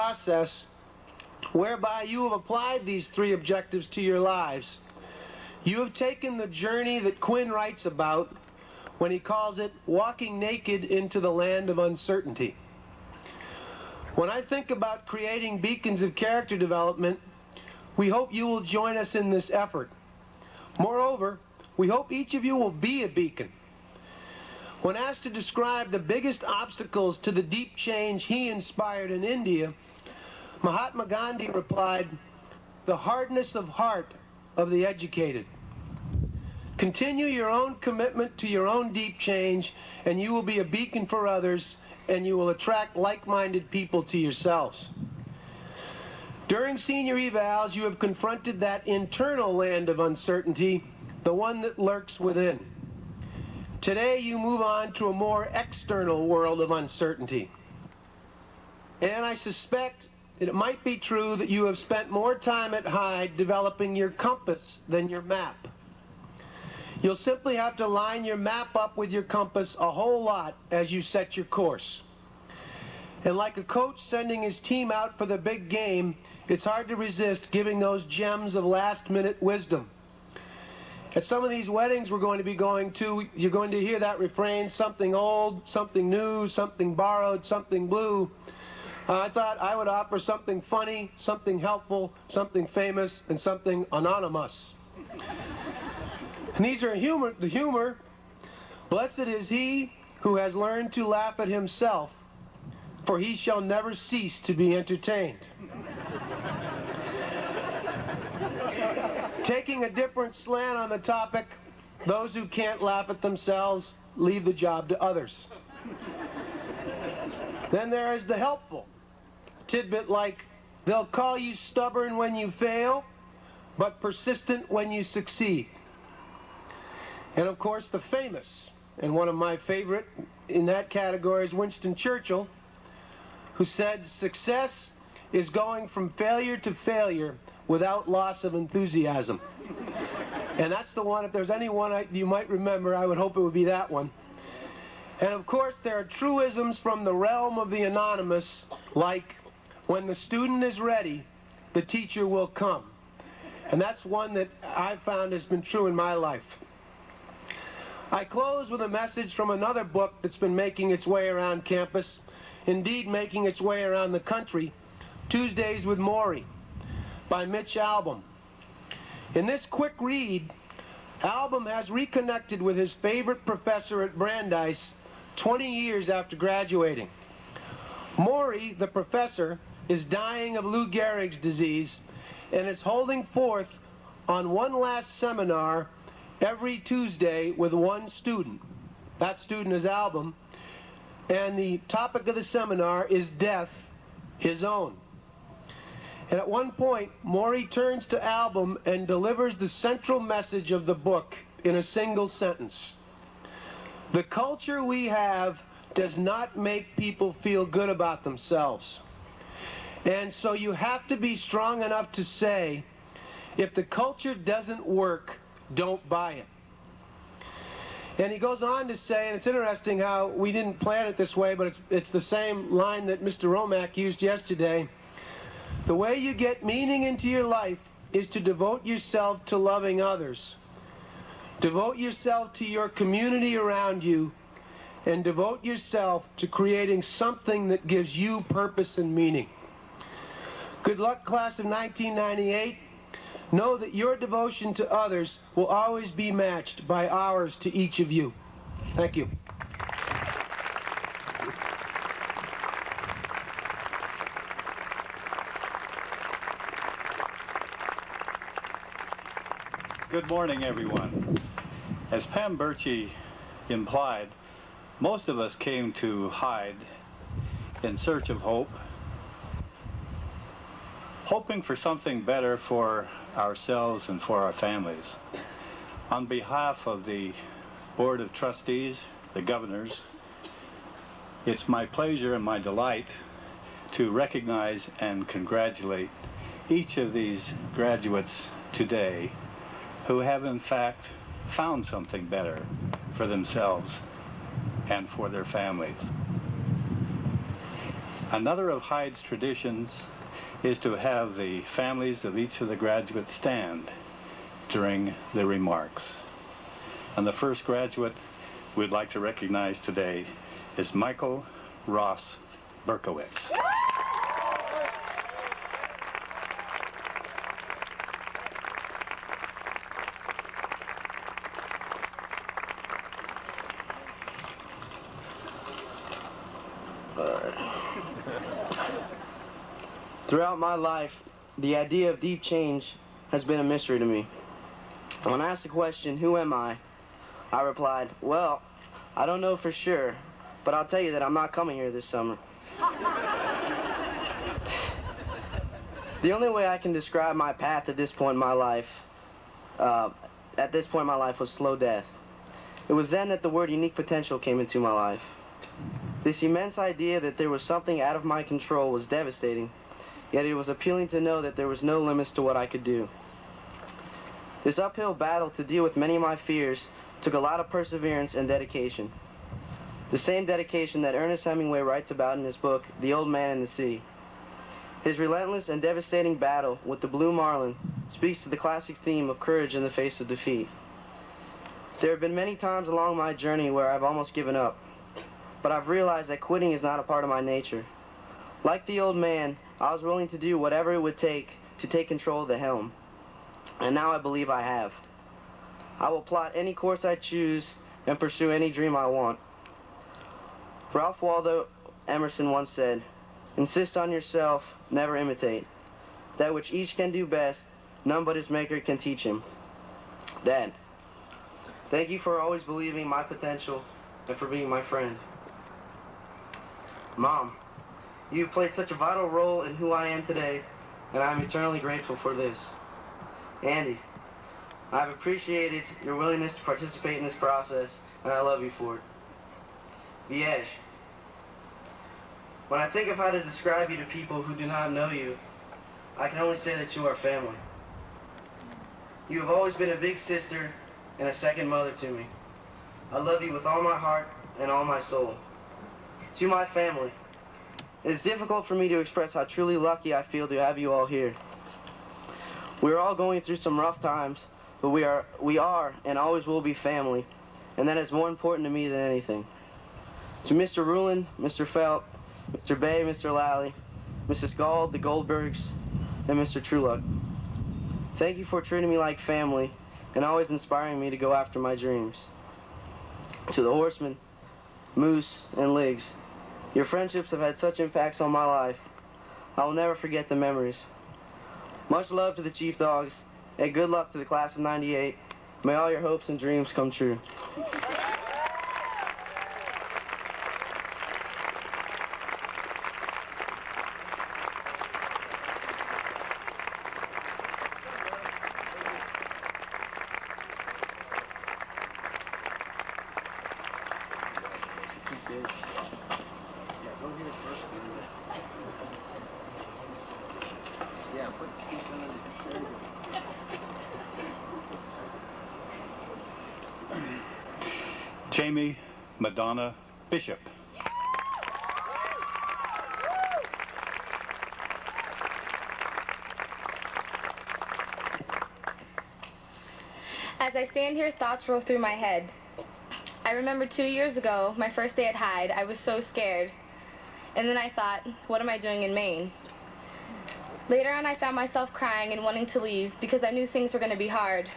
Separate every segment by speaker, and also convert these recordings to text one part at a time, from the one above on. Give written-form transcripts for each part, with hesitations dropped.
Speaker 1: process whereby you have applied these 3 objectives to your lives. You have taken the journey that Quinn writes about when he calls it walking naked into the land of uncertainty. When I think about creating beacons of character development, we hope you will join us in this effort. Moreover, we hope each of you will be a beacon. When asked to describe the biggest obstacles to the deep change he inspired in India, Mahatma Gandhi replied, "The hardness of heart of the educated." Continue your own commitment to your own deep change, and you will be a beacon for others, and you will attract like-minded people to yourselves. During senior evals, you have confronted that internal land of uncertainty, the one that lurks within. Today, you move on to a more external world of uncertainty. And I suspect that it might be true that you have spent more time at Hyde developing your compass than your map. You'll simply have to line your map up with your compass a whole lot as you set your course. And like a coach sending his team out for the big game, it's hard to resist giving those gems of last-minute wisdom. At some of these weddings we're going to be going to, you're going to hear that refrain, something old, something new, something borrowed, something blue. I thought I would offer something funny, something helpful, something famous, and something anonymous. And these are the humor. Blessed is he who has learned to laugh at himself, for he shall never cease to be entertained. Taking a different slant on the topic, those who can't laugh at themselves leave the job to others. Then there is the helpful tidbit like, they'll call you stubborn when you fail, but persistent when you succeed. And of course the famous, and one of my favorite in that category is Winston Churchill, who said, "Success is going from failure to failure without loss of enthusiasm." And that's the one, if there's any one you might remember, I would hope it would be that one. And of course there are truisms from the realm of the anonymous, like, when the student is ready, the teacher will come. And that's one that I've found has been true in my life. I close with a message from another book that's been making its way around campus, indeed making its way around the country, Tuesdays with Maury, by Mitch Albom. In this quick read, Albom has reconnected with his favorite professor at Brandeis 20 years after graduating. Maury, the professor, is dying of Lou Gehrig's disease and is holding forth on one last seminar every Tuesday with one student. That student is Albom, and the topic of the seminar is death, his own. And at one point, Maury turns to Albom and delivers the central message of the book in a single sentence. The culture we have does not make people feel good about themselves. And so you have to be strong enough to say, if the culture doesn't work, don't buy it. And he goes on to say, and it's interesting how we didn't plan it this way, but it's the same line that Mr. Romack used yesterday. The way you get meaning into your life is to devote yourself to loving others. Devote yourself to your community around you, and devote yourself to creating something that gives you purpose and meaning. Good luck, class of 1998. Know that your devotion to others will always be matched by ours to each of you. Thank you.
Speaker 2: Good morning, everyone. As Pam Birchie implied, most of us came to Hyde in search of hope, hoping for something better for ourselves and for our families. On behalf of the Board of Trustees, the governors, it's my pleasure and my delight to recognize and congratulate each of these graduates today who have in fact found something better for themselves and for their families. Another of Hyde's traditions is to have the families of each of the graduates stand during the remarks. And the first graduate we'd like to recognize today is Michael Ross Berkowitz.
Speaker 3: Throughout my life, the idea of deep change has been a mystery to me. When asked the question, "Who am I?" I replied, "Well, I don't know for sure, but I'll tell you that I'm not coming here this summer." The only way I can describe my path at this point in my life, was slow death. It was then that the word unique potential came into my life. This immense idea that there was something out of my control was devastating, yet it was appealing to know that there was no limits to what I could do. This uphill battle to deal with many of my fears took a lot of perseverance and dedication. The same dedication that Ernest Hemingway writes about in his book, The Old Man and the Sea. His relentless and devastating battle with the blue marlin speaks to the classic theme of courage in the face of defeat. There have been many times along my journey where I've almost given up, but I've realized that quitting is not a part of my nature. Like the old man, I was willing to do whatever it would take to take control of the helm. And now I believe I have. I will plot any course I choose and pursue any dream I want. Ralph Waldo Emerson once said, "Insist on yourself, never imitate. That which each can do best, none but his maker can teach him." Dad, thank you for always believing my potential and for being my friend. Mom, you've played such a vital role in who I am today, and I'm eternally grateful for this. Andy, I've appreciated your willingness to participate in this process, and I love you for it. Viej, when I think of how to describe you to people who do not know you, I can only say that you are family. You have always been a big sister and a second mother to me. I love you with all my heart and all my soul. To my family, it is difficult for me to express how truly lucky I feel to have you all here. We are all going through some rough times, but we are and always will be family, and that is more important to me than anything. To Mr. Rulin, Mr. Felt, Mr. Bay, Mr. Lally, Mrs. Gold, the Goldbergs, and Mr. Trueluck, thank you for treating me like family and always inspiring me to go after my dreams. To the Horsemen, Moose, and Liggs, your friendships have had such impacts on my life. I will never forget the memories. Much love to the Chief Dogs, and good luck to the class of '98. May all your hopes and dreams come true.
Speaker 2: Jamie Madonna Bishop.
Speaker 4: As I stand here, thoughts roll through my head. I remember 2 years ago, my first day at Hyde, I was so scared. And then I thought, what am I doing in Maine? Later on, I found myself crying and wanting to leave because I knew things were going to be hard.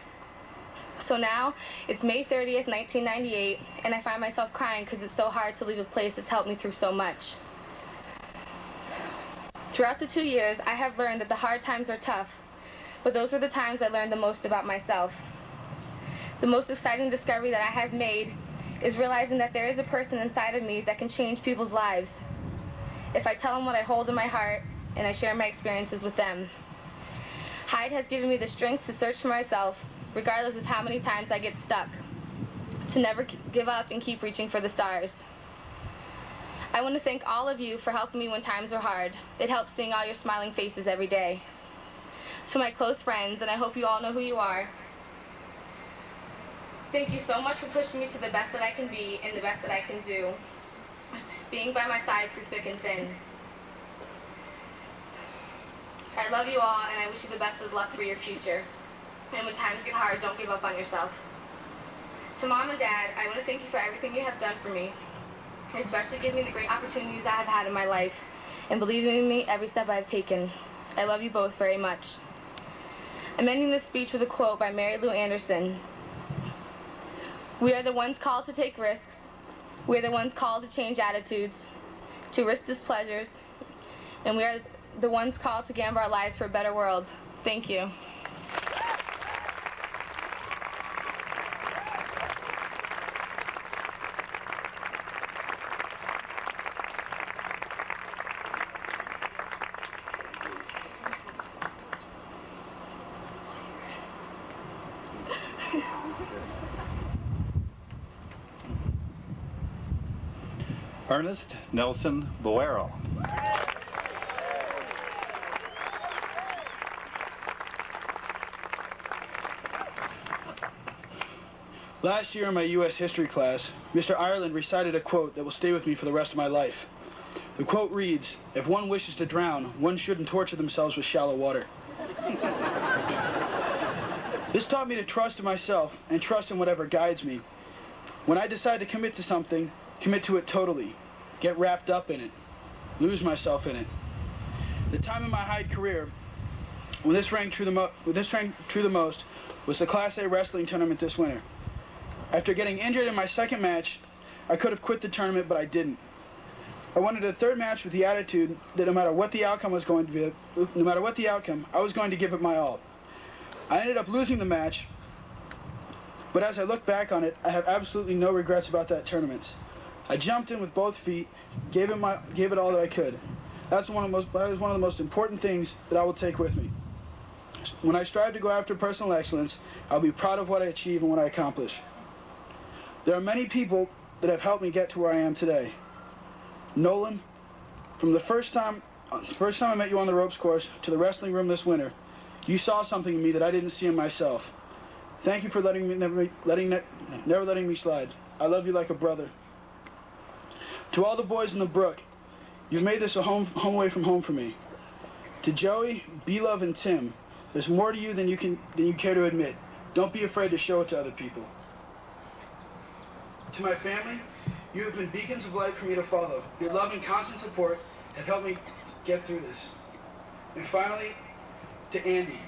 Speaker 4: So now, it's May 30th, 1998, and I find myself crying because it's so hard to leave a place that's helped me through so much. Throughout the 2 years, I have learned that the hard times are tough, but those were the times I learned the most about myself. The most exciting discovery that I have made is realizing that there is a person inside of me that can change people's lives if I tell them what I hold in my heart and I share my experiences with them. Hyde has given me the strength to search for myself, regardless of how many times I get stuck, to never give up and keep reaching for the stars. I want to thank all of you for helping me when times are hard. It helps seeing all your smiling faces every day. To my close friends, and I hope you all know who you are, thank you so much for pushing me to the best that I can be and the best that I can do, being by my side through thick and thin. I love you all, and I wish you the best of luck for your future. And when times get hard, don't give up on yourself. To Mom and Dad, I want to thank you for everything you have done for me, and especially giving me the great opportunities I have had in my life, and believing in me every step I have taken. I love you both very much. I'm ending this speech with a quote by Mary Lou Anderson. We are the ones called to take risks. We are the ones called to change attitudes, to risk displeasures, and we are the ones called to gamble our lives for a better world. Thank you.
Speaker 2: Ernest Nelson Boero.
Speaker 5: Last year in my U.S. history class, Mr. Ireland recited a quote that will stay with me for the rest of my life. The quote reads, "If one wishes to drown, one shouldn't torture themselves with shallow water." This taught me to trust in myself and trust in whatever guides me. When I decide to commit to something, commit to it totally. Get wrapped up in it. Lose myself in it. The time in my Hyde career when this rang true the most was the Class A wrestling tournament this winter. After getting injured in my second match, I could have quit the tournament, but I didn't. I wanted a third match with the attitude that no matter what the outcome was going to be, I was going to give it my all. I ended up losing the match, but as I look back on it, I have absolutely no regrets about that tournament. I jumped in with both feet, gave it all that I could. That is one of the most important things that I will take with me. When I strive to go after personal excellence, I'll be proud of what I achieve and what I accomplish. There are many people that have helped me get to where I am today. Nolan, from the first time I met you on the ropes course to the wrestling room this winter, you saw something in me that I didn't see in myself. Thank you for never letting me slide. I love you like a brother. To all the boys in the brook, you've made this a home away from home for me. To Joey, B-Love, and Tim, there's more to you than you care to admit. Don't be afraid to show it to other people. To my family, you have been beacons of light for me to follow. Your love and constant support have helped me get through this. And finally, to Andy,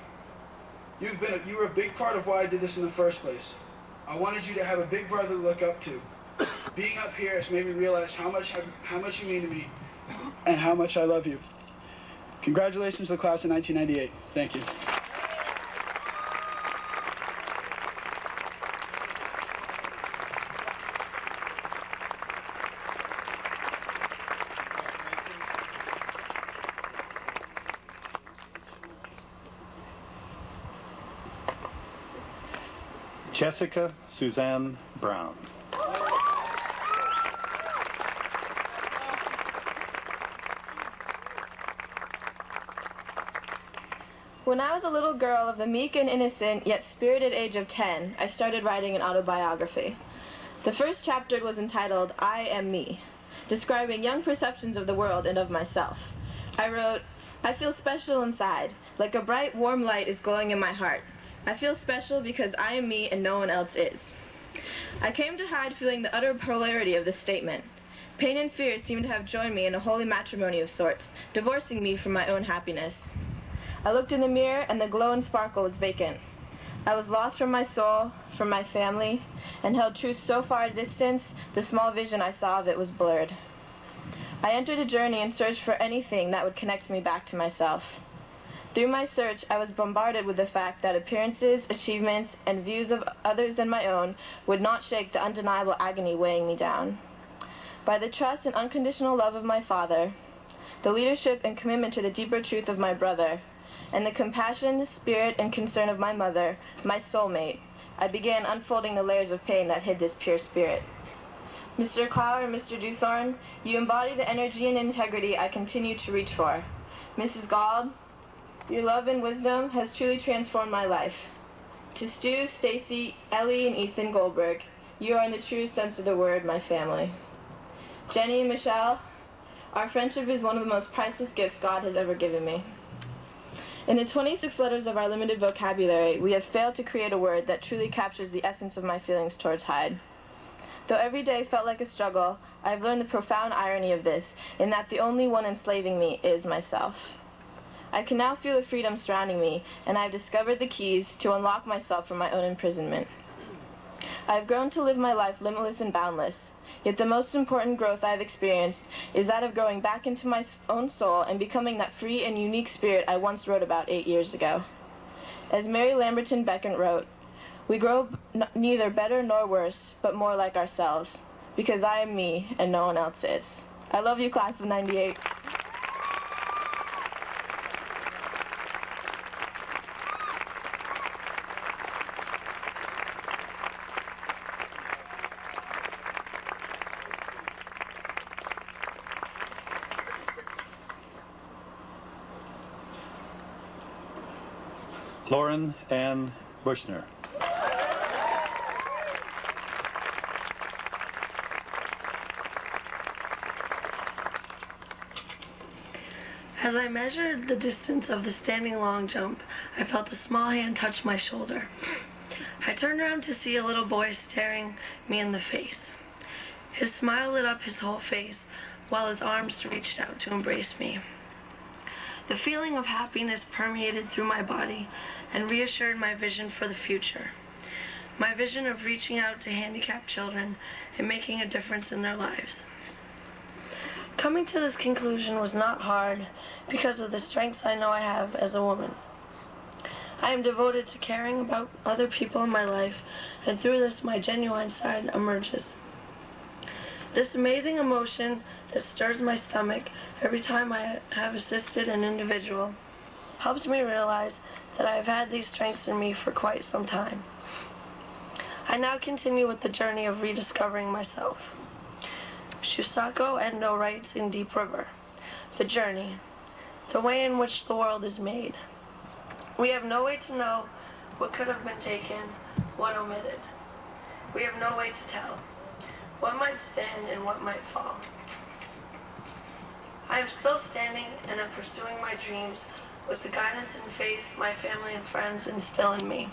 Speaker 5: you were a big part of why I did this in the first place. I wanted you to have a big brother to look up to. Being up here has made me realize how much you mean to me and how much I love you. Congratulations to the class of 1998. Thank you.
Speaker 2: Jessica Suzanne Brown.
Speaker 6: When I was a little girl of the meek and innocent yet spirited age of 10, I started writing an autobiography. The first chapter was entitled, "I Am Me," describing young perceptions of the world and of myself. I wrote, "I feel special inside, like a bright, warm light is glowing in my heart. I feel special because I am me and no one else is." I came to Hyde feeling the utter polarity of this statement. Pain and fear seemed to have joined me in a holy matrimony of sorts, divorcing me from my own happiness. I looked in the mirror and the glow and sparkle was vacant. I was lost from my soul, from my family, and held truth so far a distance, the small vision I saw of it was blurred. I entered a journey in search for anything that would connect me back to myself. Through my search, I was bombarded with the fact that appearances, achievements, and views of others than my own would not shake the undeniable agony weighing me down. By the trust and unconditional love of my father, the leadership and commitment to the deeper truth of my brother, and the compassion, spirit, and concern of my mother, my soulmate, I began unfolding the layers of pain that hid this pure spirit. Mr. Clower and Mr. Dewthorne, you embody the energy and integrity I continue to reach for. Mrs. Gauld, your love and wisdom has truly transformed my life. To Stu, Stacy, Ellie, and Ethan Goldberg, you are in the true sense of the word my family. Jenny and Michelle, our friendship is one of the most priceless gifts God has ever given me. In the 26 letters of our limited vocabulary, we have failed to create a word that truly captures the essence of my feelings towards Hyde. Though every day felt like a struggle, I have learned the profound irony of this, in that the only one enslaving me is myself. I can now feel the freedom surrounding me, and I have discovered the keys to unlock myself from my own imprisonment. I have grown to live my life limitless and boundless, yet the most important growth I have experienced is that of growing back into my own soul and becoming that free and unique spirit I once wrote about 8 years ago. As Mary Lamberton Beckett wrote, "We grow neither better nor worse, but more like ourselves, because I am me and no one else is." I love you, class of '98.
Speaker 2: Lauren Ann Bushner.
Speaker 7: As I measured the distance of the standing long jump, I felt a small hand touch my shoulder. I turned around to see a little boy staring me in the face. His smile lit up his whole face, while his arms reached out to embrace me. The feeling of happiness permeated through my body and reassured my vision for the future. My vision of reaching out to handicapped children and making a difference in their lives. Coming to this conclusion was not hard because of the strengths I know I have as a woman. I am devoted to caring about other people in my life, and through this my genuine side emerges. This amazing emotion that stirs my stomach every time I have assisted an individual helps me realize that I have had these strengths in me for quite some time. I now continue with the journey of rediscovering myself. Shusako Endo writes in Deep River, "The journey, the way in which the world is made. We have no way to know what could have been taken, what omitted. We have no way to tell what might stand and what might fall. I am still standing and am pursuing my dreams with the guidance and faith my family and friends instill in me.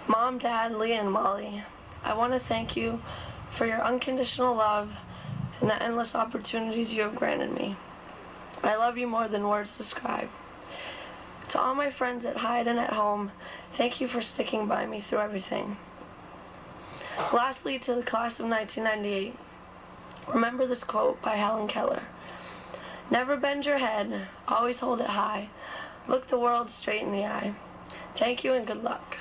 Speaker 7: Mom, Dad, Leah, and Molly, I want to thank you for your unconditional love and the endless opportunities you have granted me. I love you more than words describe. To all my friends at Hyde and at home, thank you for sticking by me through everything. Lastly, to the class of 1998, remember this quote by Helen Keller. Never bend your head, always hold it high. Look the world straight in the eye. Thank you and good luck."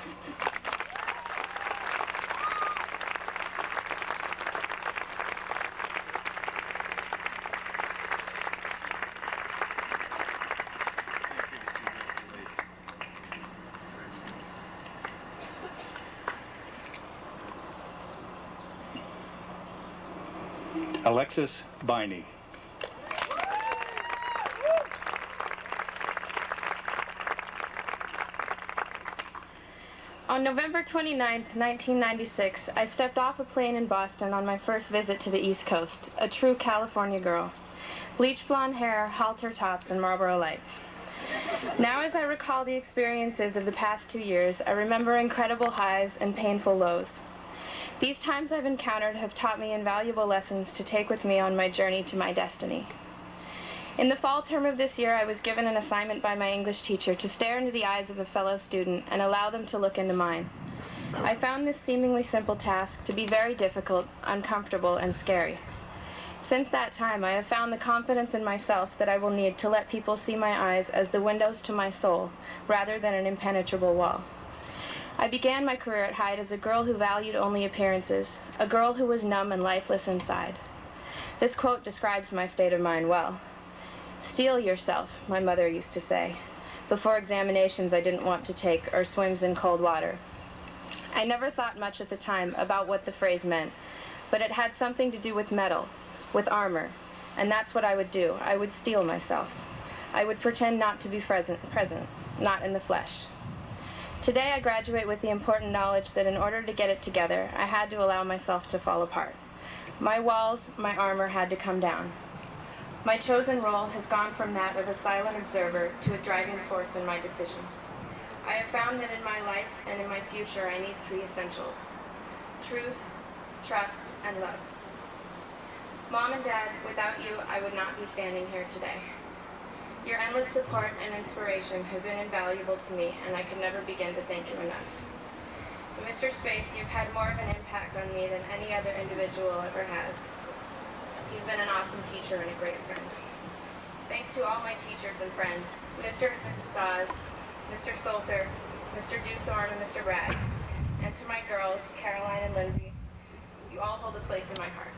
Speaker 2: Alexis Biney.
Speaker 4: On November 29, 1996, I stepped off a plane in Boston on my first visit to the East Coast, a true California girl. Bleach blonde hair, halter tops, and Marlboro Lights. Now as I recall the experiences of the past 2 years, I remember incredible highs and painful lows. These times I've encountered have taught me invaluable lessons to take with me on my journey to my destiny. In the fall term of this year, I was given an assignment by my English teacher to stare into the eyes of a fellow student and allow them to look into mine. I found this seemingly simple task to be very difficult, uncomfortable, and scary. Since that time, I have found the confidence in myself that I will need to let people see my eyes as the windows to my soul, rather than an impenetrable wall. I began my career at Hyde as a girl who valued only appearances, a girl who was numb and lifeless inside. This quote describes my state of mind well. "Steel yourself," my mother used to say, before examinations I didn't want to take or swims in cold water. I never thought much at the time about what the phrase meant, but it had something to do with metal, with armor, and that's what I would do. I would steel myself. I would pretend not to be present, not in the flesh. Today I graduate with the important knowledge that in order to get it together, I had to allow myself to fall apart. My walls, my armor had to come down. My chosen role has gone from that of a silent observer to a driving force in my decisions. I have found that in my life and in my future I need three essentials: truth, trust, and love. Mom and Dad, without you, I would not be standing here today. Your endless support and inspiration have been invaluable to me, and I could never begin to thank you enough. Mr. Spaeth, you've had more of an impact on me than any other individual ever has. You've been an awesome teacher and a great friend. Thanks to all my teachers and friends, Mr. and Mrs. Dawes, Mr. Salter, Mr. Dewthorne, and Mr. Bragg, and to my girls, Caroline and Lindsay, you all hold a place in my heart.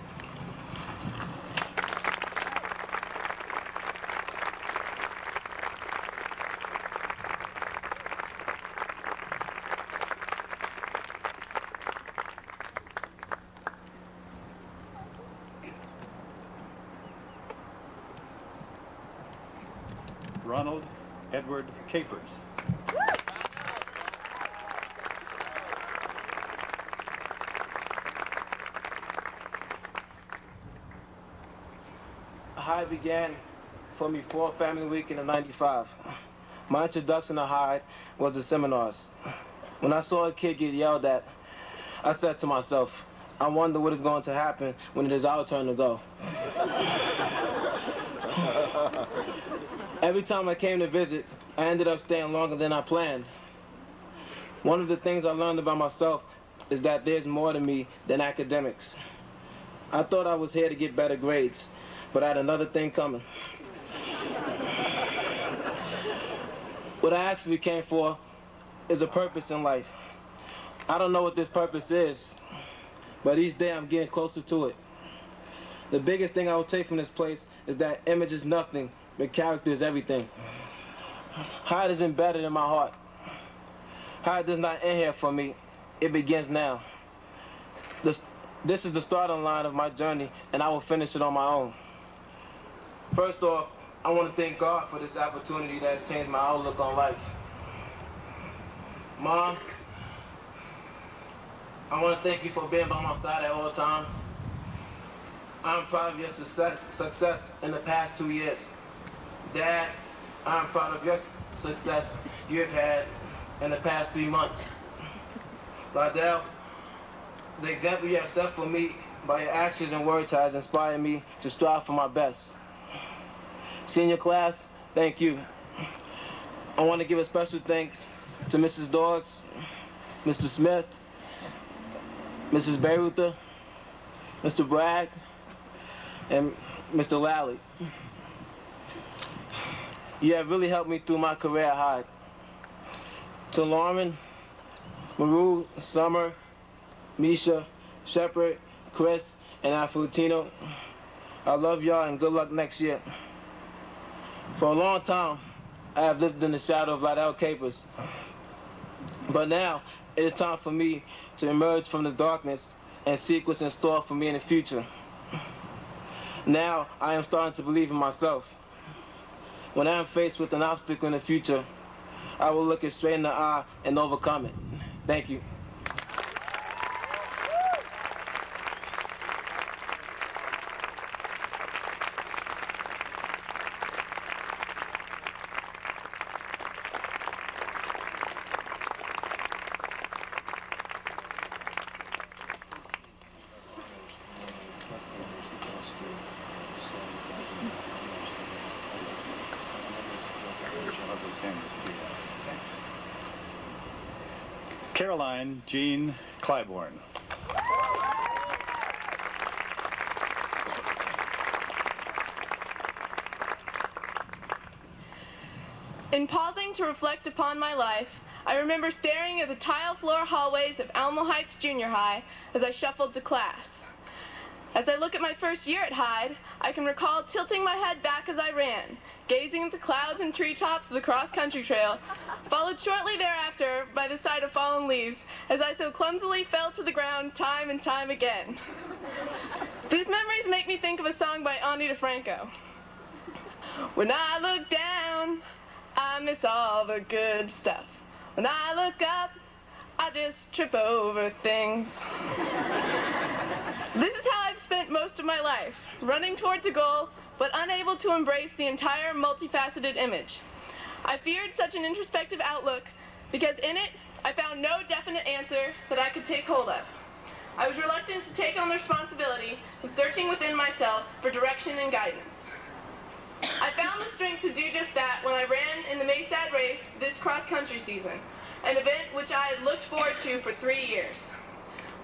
Speaker 2: Ronald Edward Capers.
Speaker 8: Hyde began for me for Family Week in '95. My introduction to Hyde was the seminars. When I saw a kid get yelled at, I said to myself, I wonder what is going to happen when it is our turn to go. Every time I came to visit, I ended up staying longer than I planned. One of the things I learned about myself is that there's more to me than academics. I thought I was here to get better grades, but I had another thing coming. What I actually came for is a purpose in life. I don't know what this purpose is, but each day I'm getting closer to it. The biggest thing I will take from this place is that image is nothing, but character is everything. Hyde is embedded in my heart. Hyde does not end here for me. It begins now. This is the starting line of my journey, and I will finish it on my own. First off, I want to thank God for this opportunity that has changed my outlook on life. Mom, I want to thank you for being by my side at all times. I'm proud of your success in the past 2 years. Dad, I'm proud of your success you have had in the past 3 months. Lydell, the example you have set for me by your actions and words has inspired me to strive for my best. Senior class, thank you. I want to give a special thanks to Mrs. Dawes, Mr. Smith, Mrs. Beiruther, Mr. Bragg, and Mr. Lally. You have really helped me through my career at Hyde. To Lauren, Maru, Summer, Misha, Shepard, Chris, and Afultino, I love y'all and good luck next year. For a long time, I have lived in the shadow of Lydell Capers. But now, it is time for me to emerge from the darkness and seek what's in store for me in the future. Now, I am starting to believe in myself. When I am faced with an obstacle in the future, I will look it straight in the eye and overcome it. Thank you.
Speaker 2: Caroline Jean Clybourne.
Speaker 6: In pausing to reflect upon my life, I remember staring at the tile floor hallways of Alamo Heights Junior High as I shuffled to class. As I look at my first year at Hyde, I can recall tilting my head back as I ran, gazing at the clouds and treetops of the cross-country trail, followed shortly thereafter by the sight of fallen leaves as I so clumsily fell to the ground time and time again. These memories make me think of a song by Ani DeFranco. When I look down, I miss all the good stuff. When I look up, I just trip over things. This is how I've spent most of my life, running towards a goal, but unable to embrace the entire multifaceted image. I feared such an introspective outlook because in it, I found no definite answer that I could take hold of. I was reluctant to take on the responsibility of searching within myself for direction and guidance. I found the strength to do just that when I ran in the Maysad race this cross-country season, an event which I had looked forward to for 3 years.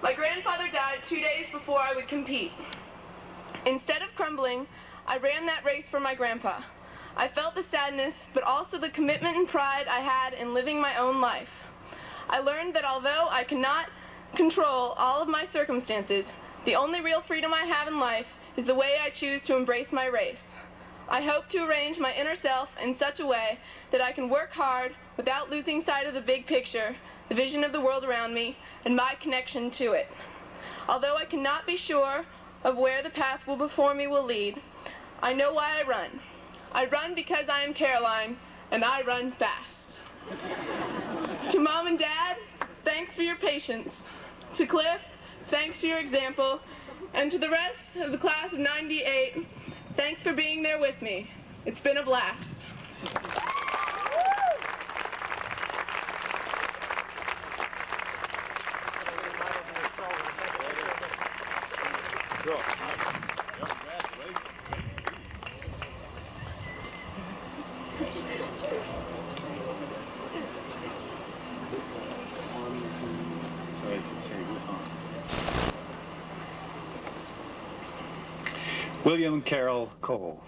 Speaker 6: My grandfather died 2 days before I would compete. Instead of crumbling, I ran that race for my grandpa. I felt the sadness, but also the commitment and pride I had in living my own life. I learned that although I cannot control all of my circumstances, the only real freedom I have in life is the way I choose to embrace my race. I hope to arrange my inner self in such a way that I can work hard without losing sight of the big picture, the vision of the world around me, and my connection to it. Although I cannot be sure of where the path before me will lead, I know why I run. I run because I am Caroline, and I run fast. To Mom and Dad, thanks for your patience. To Cliff, thanks for your example. And to the rest of the class of '98, thanks for being there with me. It's been a blast.
Speaker 2: William Carroll Cole.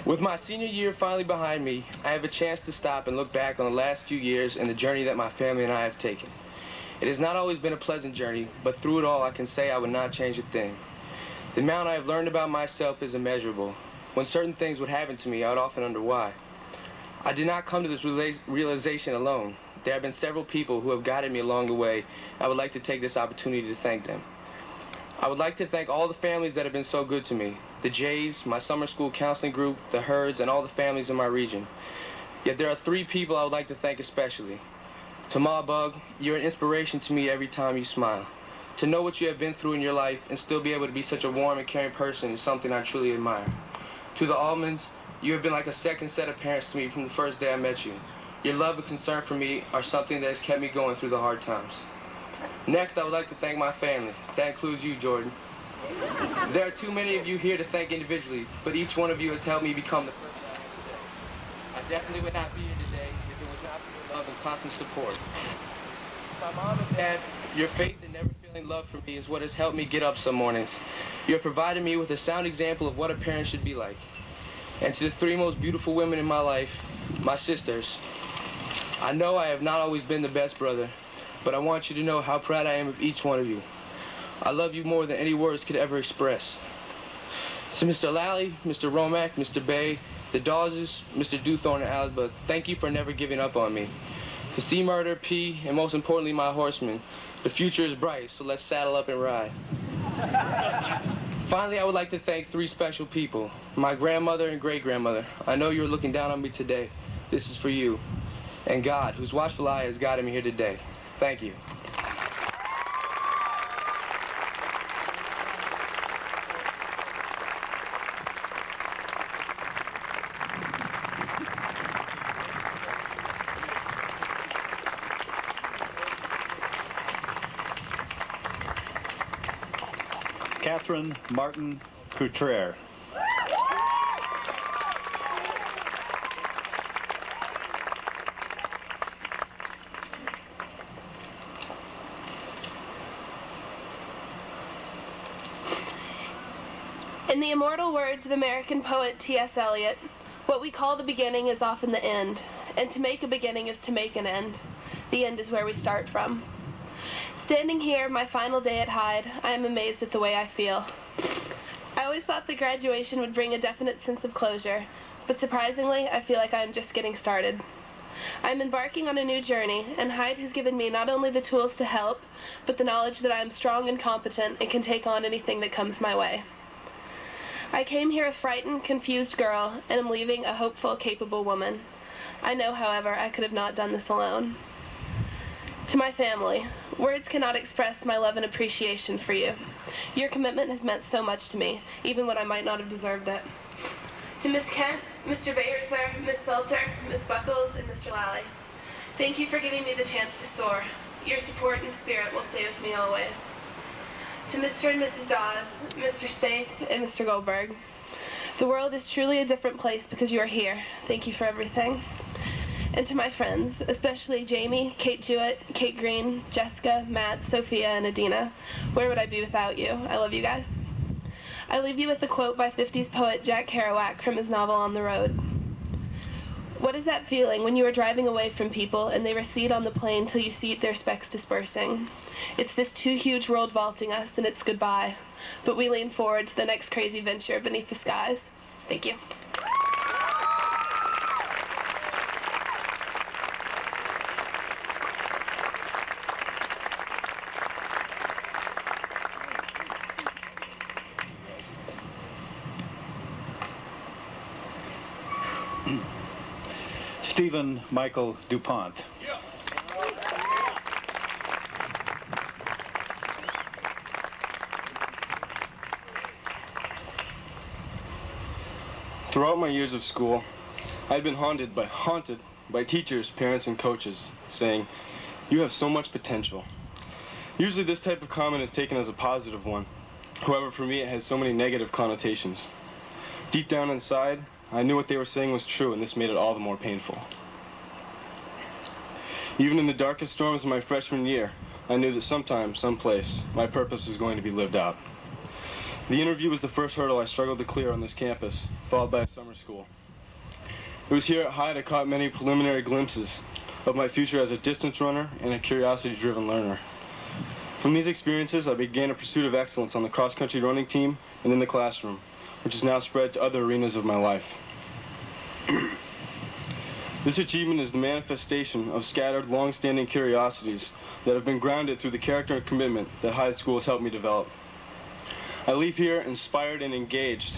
Speaker 9: With my senior year finally behind me, I have a chance to stop and look back on the last few years and the journey that my family and I have taken. It has not always been a pleasant journey, but through it all I can say I would not change a thing. The amount I have learned about myself is immeasurable. When certain things would happen to me, I would often wonder why. I did not come to this realization alone. There have been several people who have guided me along the way. I would like to take this opportunity to thank them. I would like to thank all the families that have been so good to me. The Jays, my summer school counseling group, the Herds, and all the families in my region. Yet there are 3 people I would like to thank especially. To Ma Bug, you're an inspiration to me every time you smile. To know what you have been through in your life and still be able to be such a warm and caring person is something I truly admire. To the Almonds, you have been like a second set of parents to me from the first day I met you. Your love and concern for me are something that has kept me going through the hard times. Next, I would like to thank my family. That includes you, Jordan. There are too many of you here to thank individually, but each one of you has helped me become the person I am today. I definitely would not be here today if it was not for your love and constant support. My mom and dad, your faith and never feeling love for me is what has helped me get up some mornings. You have provided me with a sound example of what a parent should be like. And to the 3 most beautiful women in my life, my sisters, I know I have not always been the best brother, but I want you to know how proud I am of each one of you. I love you more than any words could ever express. To Mr. Lally, Mr. Romack, Mr. Bay, the Dawes, Mr. Dewthorne, and Alisba, thank you for never giving up on me. To Sea Murder, P, and most importantly my horsemen, the future is bright, so let's saddle up and ride. Finally, I would like to thank 3 special people, my grandmother and great-grandmother. I know you're looking down on me today. This is for you. And God, whose watchful eye has guided me here today. Thank you.
Speaker 2: Catherine Martin Coutrere.
Speaker 6: In the immortal words of American poet T.S. Eliot, what we call the beginning is often the end, and to make a beginning is to make an end. The end is where we start from. Standing here, my final day at Hyde, I am amazed at the way I feel. I always thought that graduation would bring a definite sense of closure, but surprisingly, I feel like I am just getting started. I am embarking on a new journey, and Hyde has given me not only the tools to help, but the knowledge that I am strong and competent and can take on anything that comes my way. I came here a frightened, confused girl, and am leaving a hopeful, capable woman. I know, however, I could have not done this alone. To my family, words cannot express my love and appreciation for you. Your commitment has meant so much to me, even when I might not have deserved it. To Miss Kent, Mr. Bayerthler, Miss Salter, Miss Buckles, and Mr. Lally, thank you for giving me the chance to soar. Your support and spirit will stay with me always. To Mr. and Mrs. Dawes, Mr. Spaeth, and Mr. Goldberg, the world is truly a different place because you are here. Thank you for everything. And to my friends, especially Jamie, Kate Jewett, Kate Green, Jessica, Matt, Sophia, and Adina, where would I be without you? I love you guys. I leave you with a quote by 50s poet Jack Kerouac from his novel On the Road. What is that feeling when you are driving away from people and they recede on the plain till you see their specks dispersing? It's this too huge world vaulting us and it's goodbye, but we lean forward to the next crazy venture beneath the skies. Thank you.
Speaker 2: Stephen Michael DuPont.
Speaker 10: Throughout my years of school, I'd been haunted by teachers, parents, and coaches saying, "You have so much potential." Usually this type of comment is taken as a positive one. However, for me it has so many negative connotations. Deep down inside, I knew what they were saying was true, and this made it all the more painful. Even in the darkest storms of my freshman year, I knew that sometime, someplace, my purpose was going to be lived out. The interview was the first hurdle I struggled to clear on this campus, followed by a summer school. It was here at Hyde I caught many preliminary glimpses of my future as a distance runner and a curiosity-driven learner. From these experiences, I began a pursuit of excellence on the cross-country running team and in the classroom, which has now spread to other arenas of my life. This achievement is the manifestation of scattered, long-standing curiosities that have been grounded through the character and commitment that Hyde School has helped me develop. I leave here inspired and engaged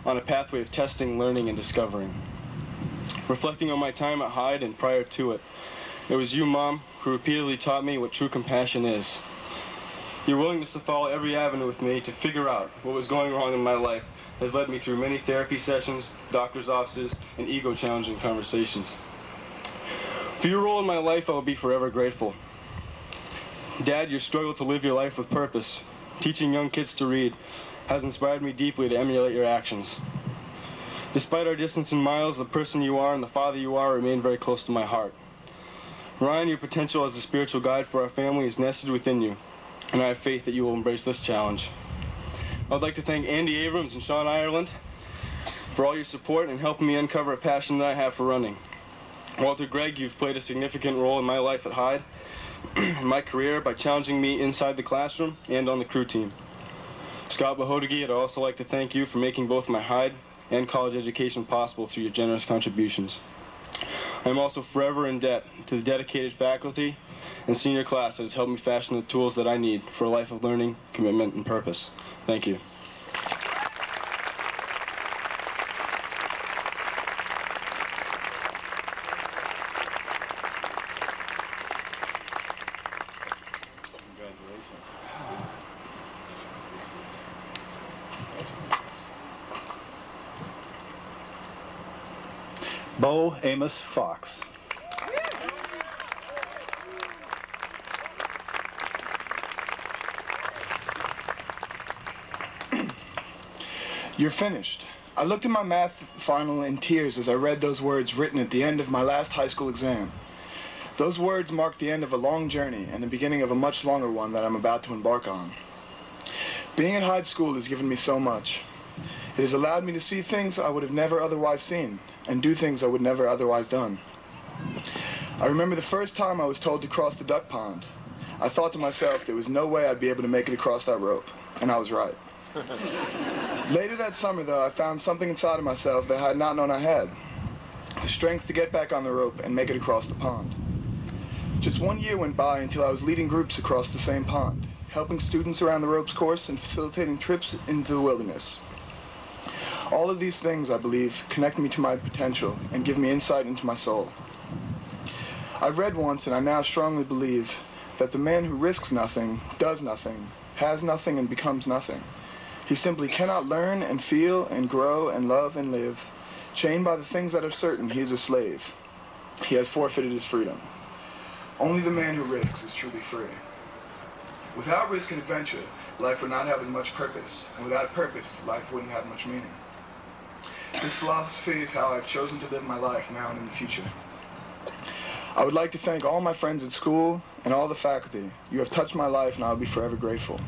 Speaker 10: on a pathway of testing, learning, and discovering. Reflecting on my time at Hyde and prior to it, it was you, Mom, who repeatedly taught me what true compassion is. Your willingness to follow every avenue with me to figure out what was going wrong in my life has led me through many therapy sessions, doctor's offices, and ego-challenging conversations. For your role in my life, I will be forever grateful. Dad, your struggle to live your life with purpose, teaching young kids to read, has inspired me deeply to emulate your actions. Despite our distance in miles, the person you are and the father you are remain very close to my heart. Ryan, your potential as a spiritual guide for our family is nested within you, and I have faith that you will embrace this challenge. I'd like to thank Andy Abrams and Sean Ireland for all your support and helping me uncover a passion that I have for running. Walter Gregg, you've played a significant role in my life at Hyde and my career by challenging me inside the classroom and on the crew team. Scott Bahodegi, I'd also like to thank you for making both my Hyde and college education possible through your generous contributions. I am also forever in debt to the dedicated faculty and senior class that has helped me fashion the tools that I need for a life of learning, commitment, and purpose. Thank you.
Speaker 2: Bo Amos Fox.
Speaker 11: You're finished. I looked at my math final in tears as I read those words written at the end of my last high school exam. Those words mark the end of a long journey and the beginning of a much longer one that I'm about to embark on. Being at Hyde School has given me so much. It has allowed me to see things I would have never otherwise seen and do things I would never otherwise done. I remember the first time I was told to cross the duck pond. I thought to myself there was no way I'd be able to make it across that rope, and I was right. Later that summer, though, I found something inside of myself that I had not known I had. The strength to get back on the rope and make it across the pond. Just 1 year went by until I was leading groups across the same pond, helping students around the ropes course and facilitating trips into the wilderness. All of these things, I believe, connect me to my potential and give me insight into my soul. I've read once, and I now strongly believe, that the man who risks nothing, does nothing, has nothing, and becomes nothing. He simply cannot learn and feel and grow and love and live. Chained by the things that are certain, he is a slave. He has forfeited his freedom. Only the man who risks is truly free. Without risk and adventure, life would not have as much purpose, and without purpose, life wouldn't have much meaning. This philosophy is how I've chosen to live my life now and in the future. I would like to thank all my friends at school and all the faculty. You have touched my life, and I will be forever grateful.